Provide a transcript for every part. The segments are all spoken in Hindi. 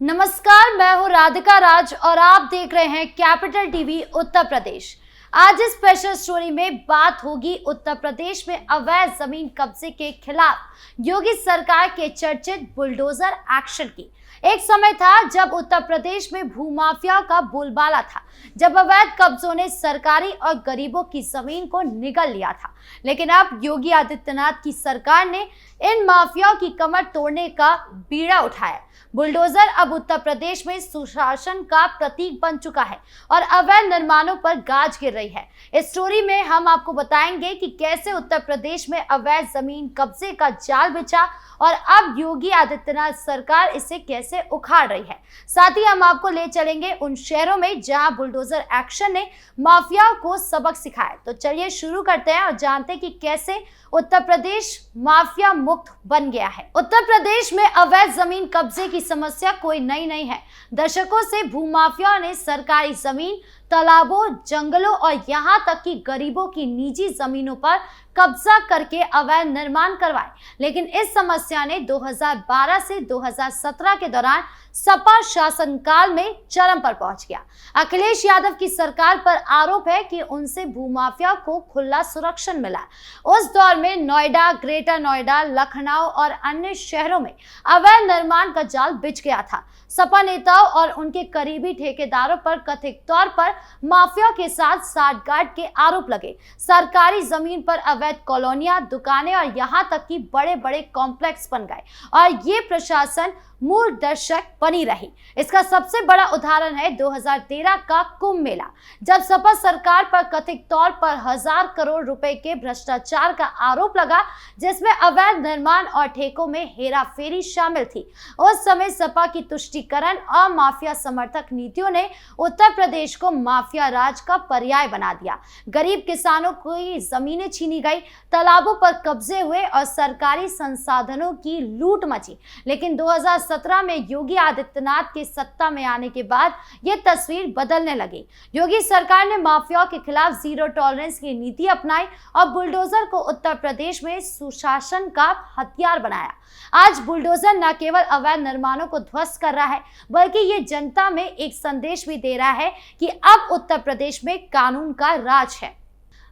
नमस्कार, मैं हूं राधिका राज और आप देख रहे हैं कैपिटल टीवी उत्तर प्रदेश। आज इस स्पेशल स्टोरी में बात होगी उत्तर प्रदेश में अवैध जमीन कब्जे के खिलाफ योगी सरकार के चर्चित बुलडोजर एक्शन की। एक समय था जब उत्तर प्रदेश में भूमाफिया का बोलबाला था, जब अवैध कब्जों ने सरकारी और गरीबों की जमीन को निगल लिया था। लेकिन अब योगी आदित्यनाथ की सरकार ने इन माफियाओं की कमर तोड़ने का बीड़ा उठाया। बुलडोजर अब उत्तर प्रदेश में सुशासन का प्रतीक बन चुका है और अवैध निर्माणों पर गाज गिर रही है। इस स्टोरी में हम आपको बताएंगे कि कैसे उत्तर प्रदेश में अवैध जमीन कब्जे का जाल बिछा और अब योगी आदित्यनाथ सरकार इसे कैसे उखाड़ रही है। साथ ही हम आपको ले चलेंगे उन शहरों में जहां बुलडोजर एक्शन ने माफियाओं को सबक सिखाया। तो चलिए शुरू करते हैं और जानते हैं कि कैसे उत्तर प्रदेश माफिया मुक्त बन गया है। उत्तर प्रदेश में अवैध जमीन कब्जे की समस्या कोई नई नहीं है। दशकों से भूमाफियाओं ने सरकारी जमीन, तालाबों, जंगलों और यहाँ तक कि गरीबों की निजी जमीनों पर कब्जा करके अवैध निर्माण करवाए। लेकिन इस समस्या ने 2012 से 2017 के दौरान सपा शासनकाल में चरम पर पहुंच गया। अखिलेश यादव की सरकार पर आरोप है कि उनसे भूमाफिया को खुला संरक्षण मिला। उस दौर में नोएडा, ग्रेटर नोएडा, लखनऊ और अन्य शहरों में अवैध निर्माण का जाल बिछ गया था। सपा नेताओं और उनके करीबी ठेकेदारों पर कथित तौर पर माफिया के साथ साठगांठ के आरोप लगे। सरकारी जमीन पर अवैध कॉलोनियां, दुकानें और यहाँ तक कि बड़े बड़े कॉम्प्लेक्स बन गए और ये प्रशासन मूल दर्शक बनी रही। इसका सबसे बड़ा उदाहरण है 2013 का कुंभ मेला, जब सपा सरकार पर कथित तौर पर 1000 करोड़ रुपए के भ्रष्टाचार का आरोप लगा, जिसमें अवैध निर्माण और ठेकों में हेराफेरी शामिल थी। उस समय सपा की तुष्टीकरण और माफिया समर्थक नीतियों ने उत्तर प्रदेश को माफिया राज का पर्याय बना दिया। गरीब किसानों की जमीनें छीनी गई, तालाबों पर कब्जे हुए और सरकारी संसाधनों की लूट मची। लेकिन 2017 में योगी आदित्यनाथ के सत्ता में आने के बाद यह तस्वीर बदलने लगी। योगी सरकार ने माफियाओं के खिलाफ जीरो टॉलरेंस की नीति अपनाई और बुलडोजर को उत्तर प्रदेश में सुशासन का हथियार बनाया। आज बुलडोजर न केवल अवैध निर्माणों को ध्वस्त कर रहा है, बल्कि ये जनता में एक संदेश भी दे रहा है कि अब उत्तर प्रदेश में कानून का राज है।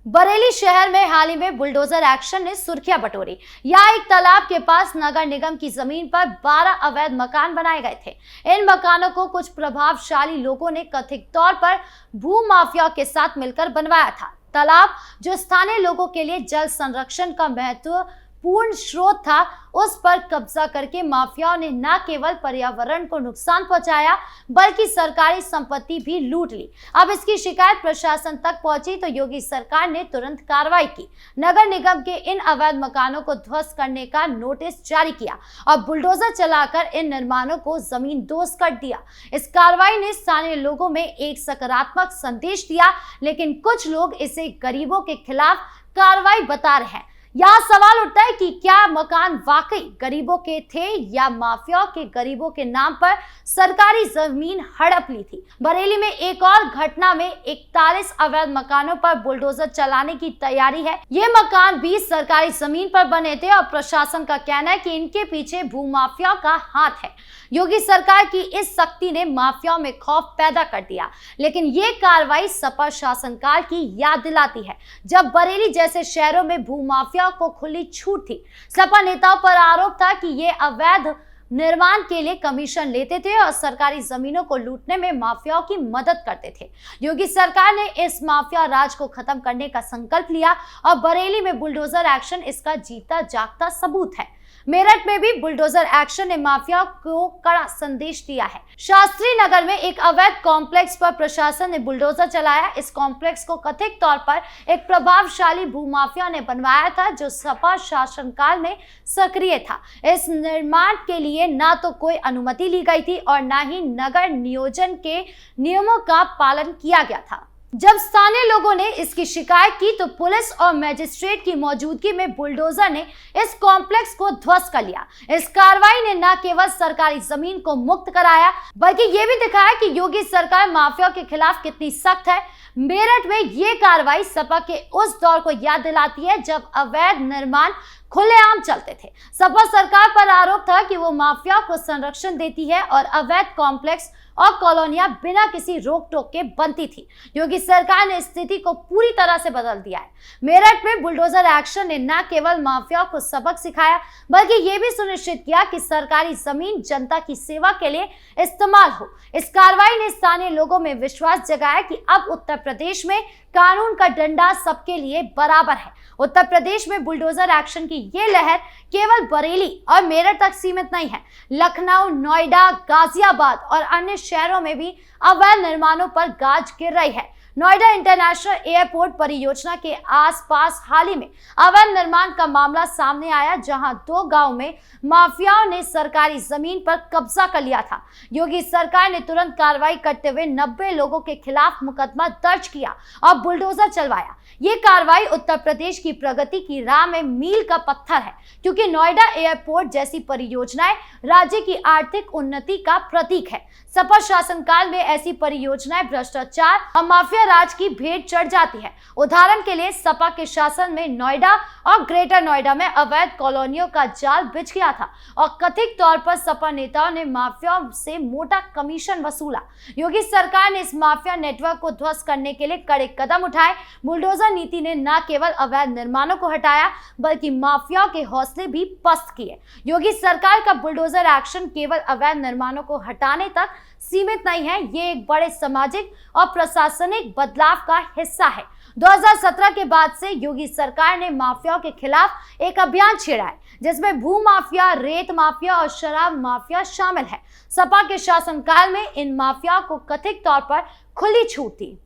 बरेली शहर में हाल ही में बुलडोजर एक्शन ने सुर्खियां बटोरी। यहाँ एक तालाब के पास नगर निगम की जमीन पर 12 अवैध मकान बनाए गए थे। इन मकानों को कुछ प्रभावशाली लोगों ने कथित तौर पर भूमाफियाओं के साथ मिलकर बनवाया था। तालाब, जो स्थानीय लोगों के लिए जल संरक्षण का महत्वपूर्ण स्रोत था, उस पर कब्जा करके माफियाओं ने न केवल पर्यावरण को नुकसान पहुंचाया, बल्कि सरकारी संपत्ति भी लूट ली। अब इसकी शिकायत प्रशासन तक पहुंची तो योगी सरकार ने तुरंत कार्रवाई की। नगर निगम के इन अवैध मकानों को ध्वस्त करने का नोटिस जारी किया और बुलडोजर चलाकर इन निर्माणों को जमींदोज कर दिया। इस कार्रवाई ने स्थानीय लोगों में एक सकारात्मक संदेश दिया, लेकिन कुछ लोग इसे गरीबों के खिलाफ कार्रवाई बता रहे हैं। यहाँ सवाल उठता है कि क्या मकान वाकई गरीबों के थे या माफियाओं के गरीबों के नाम पर सरकारी जमीन हड़प ली थी। बरेली में एक और घटना में 41 अवैध मकानों पर बुलडोजर चलाने की तैयारी है। ये मकान 20 सरकारी जमीन पर बने थे और प्रशासन का कहना है कि इनके पीछे भूमाफियाओं का हाथ है। योगी सरकार की इस सख्ती ने माफियाओं में खौफ पैदा कर दिया, लेकिन ये कार्रवाई सपा शासनकाल की याद दिलाती है, जब बरेली जैसे शहरों में भूमाफियाओं को खुली छूट थी। सपा नेताओं पर आरोप था कि ये अवैध निर्माण के लिए कमीशन लेते थे और सरकारी जमीनों को लूटने में माफियाओं की मदद करते थे। योगी सरकार ने इस माफिया राज को खत्म करने का संकल्प लिया और बरेली में बुलडोजर एक्शन इसका जीता जागता सबूत है। मेरठ में भी बुलडोजर एक्शन ने माफिया को कड़ा संदेश दिया है। शास्त्री नगर में एक अवैध कॉम्प्लेक्स पर प्रशासन ने बुलडोजर चलाया। इस कॉम्प्लेक्स को कथित तौर पर एक प्रभावशाली भूमाफिया ने बनवाया था, जो सपा शासनकाल में सक्रिय था। इस निर्माण के लिए न तो कोई अनुमति ली गई थी और न ही नगर नियोजन के नियमों का पालन किया गया था। जब स्थानीय लोगों ने इसकी शिकायत की तो पुलिस और मजिस्ट्रेट की मौजूदगी में बुलडोजर ने इस कॉम्प्लेक्स को ध्वस्त कर लिया। इस कार्रवाई ने न केवल सरकारी जमीन को मुक्त कराया, बल्कि ये भी दिखाया कि योगी सरकार माफिया के खिलाफ कितनी सख्त है। मेरठ में ये कार्रवाई सपा के उस दौर को याद दिलाती है जब अवैध निर्माण खुलेआम चलते थे। सपा सरकार पर आरोप था कि वो माफिया को संरक्षण देती है और अवैध कॉम्प्लेक्स और कॉलोनियां बिना किसी रोक टोक के बनती थी। योगी सरकार ने स्थिति को पूरी तरह से बदल दिया है। मेरठ में बुलडोजर एक्शन ने न केवल माफिया को सबक सिखाया बल्कि ये भी सुनिश्चित किया कि सरकारी जमीन जनता की सेवा के लिए इस्तेमाल हो। इस कार्रवाई ने स्थानीय लोगों में विश्वास जगाया कि अब उत्तर प्रदेश में कानून का डंडा सबके लिए बराबर है। उत्तर प्रदेश में बुलडोजर एक्शन की ये लहर केवल बरेली और मेरठ तक सीमित नहीं है। लखनऊ, नोएडा, गाजियाबाद और अन्य शहरों में भी अवैध निर्माणों पर गाज गिर रही है। नोएडा इंटरनेशनल एयरपोर्ट परियोजना के आसपास हाल ही में अवैध निर्माण का मामला सामने आया, जहां 2 गांव में माफियाओं ने सरकारी जमीन पर कब्जा कर लिया था। योगी सरकार ने तुरंत कार्रवाई करते हुए 90 लोगों के खिलाफ मुकदमा दर्ज किया और बुलडोजर चलवाया। ये कार्रवाई उत्तर प्रदेश की प्रगति की राह में मील का पत्थर है, क्योंकि नोएडा एयरपोर्ट जैसी परियोजनाएं राज्य की आर्थिक उन्नति का प्रतीक है। सपा शासनकाल में ऐसी परियोजनाएं भ्रष्टाचार और माफिया राज की भेंट चढ़ जाती है। उदाहरण के लिए सपा के शासन में नोएडा और ग्रेटर नोएडा में अवैध कॉलोनियों का जाल बिछ गया था और कथित तौर पर सपा नेताओं ने माफियाओं से मोटा कमीशन वसूला। योगी सरकार ने इस माफिया नेटवर्क को ध्वस्त करने के लिए कड़े कदम उठाए। बुलडोजर नीति ने न केवल अवैध निर्माणों को हटाया बल्कि माफियाओं के हौसले भी पस्त किए। योगी सरकार का बुलडोजर एक्शन केवल अवैध निर्माणों को हटाने तक सीमित नहीं है, ये एक बड़े सामाजिक और प्रशासनिक बदलाव का हिस्सा है। 2017 के बाद से योगी सरकार ने माफियाओं के खिलाफ एक अभियान छेड़ा है, जिसमें भू माफिया, रेत माफिया और शराब माफिया शामिल है। सपा के शासनकाल में इन माफियाओं को कथित तौर पर खुली छूट थी।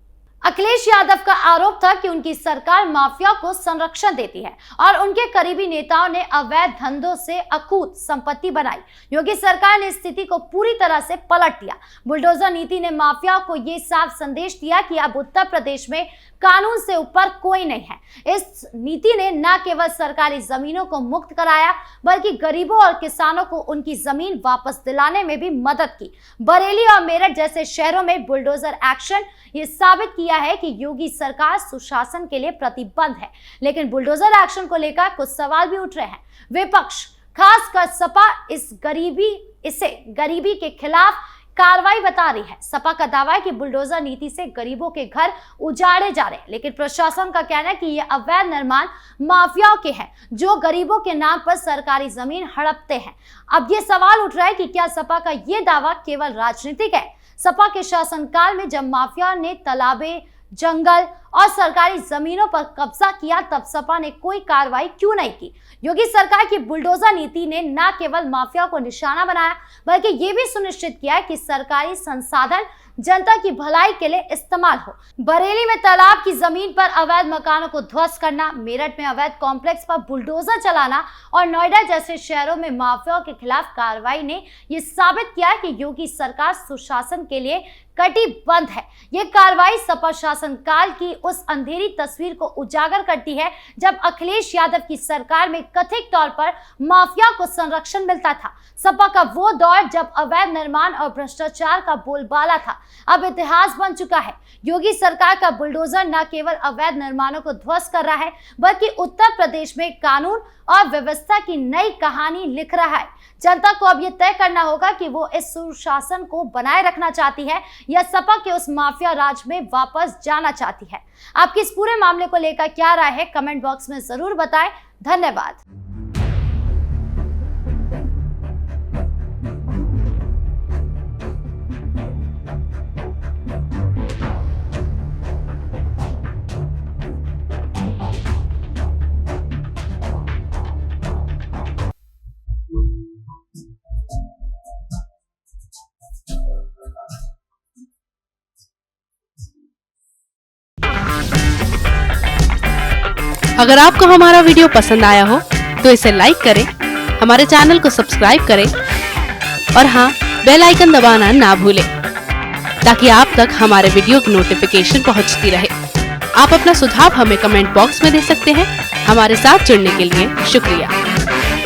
अखिलेश यादव का आरोप था कि उनकी सरकार माफिया को संरक्षण देती है और उनके करीबी नेताओं ने अवैध धंधों से अकूत संपत्ति बनाई। योगी सरकार ने स्थिति को पूरी तरह से पलट दिया। बुलडोजर नीति ने माफिया को ये साफ संदेश दिया कि अब उत्तर प्रदेश में कानून से ऊपर कोई नहीं है। इस नीति ने न केवल सरकारी जमीनों को मुक्त कराया बल्कि गरीबों और किसानों को उनकी जमीन वापस दिलाने में भी मदद की। बरेली और मेरठ जैसे शहरों में बुलडोजर एक्शन ये साबित किया है कि योगी सरकार सुशासन के लिए प्रतिबद्ध है। लेकिन बुलडोजर एक्शन को लेकर कुछ सवाल भी उठ रहे हैं। विपक्ष, खासकर सपा, इसे गरीबी के खिलाफ कार्रवाई बता रही है। सपा का दावा है कि बुलडोजर नीति से गरीबों के घर उजाड़े जा रहे हैं, लेकिन प्रशासन का कहना है कि ये अवैध निर्माण माफियाओं के हैं जो गरीबों के नाम पर सरकारी जमीन हड़पते हैं। अब ये सवाल उठ रहा है कि क्या सपा का ये दावा केवल राजनीतिक है? सपा के शासनकाल में जब माफिया ने तालाबे, जंगल और सरकारी जमीनों पर कब्जा किया, तब सपा ने कोई कार्रवाई क्यों नहीं की? योगी सरकार की बुलडोजर नीति ने न केवल माफिया को निशाना बनाया बल्कि ये भी सुनिश्चित किया कि सरकारी संसाधन जनता की भलाई के लिए इस्तेमाल हो। बरेली में तालाब की जमीन पर अवैध मकानों को ध्वस्त करना, मेरठ में अवैध कॉम्प्लेक्स पर बुलडोजर चलाना और नोएडा जैसे शहरों में माफियाओं के खिलाफ कार्रवाई ने यह साबित किया कि योगी सरकार सुशासन के लिए कटिबद्ध है। ये कार्रवाई सपा शासनकाल की उस अंधेरी तस्वीर को उजागर करती है जब अखिलेश यादव की सरकार में कथित तौर पर माफिया को संरक्षण मिलता था। सपा का वो दौर जब अवैध निर्माण और भ्रष्टाचार का बोलबाला था, अब इतिहास बन चुका है। योगी सरकार का बुलडोजर न केवल अवैध निर्माणों को ध्वस्त कर रहा है बल्कि उत्तर प्रदेश में कानून और व्यवस्था की नई कहानी लिख रहा है। जनता को अब यह तय करना होगा कि वो इस सुशासन को बनाए रखना चाहती है या सपा के उस माफिया राज में वापस जाना चाहती है। आपकी इस पूरे मामले को लेकर क्या राय है, कमेंट बॉक्स में जरूर बताएं। धन्यवाद। अगर आपको हमारा वीडियो पसंद आया हो तो इसे लाइक करें, हमारे चैनल को सब्सक्राइब करें और हाँ, बेल आइकन दबाना ना भूलें ताकि आप तक हमारे वीडियो की नोटिफिकेशन पहुंचती रहे। आप अपना सुझाव हमें कमेंट बॉक्स में दे सकते हैं। हमारे साथ जुड़ने के लिए शुक्रिया।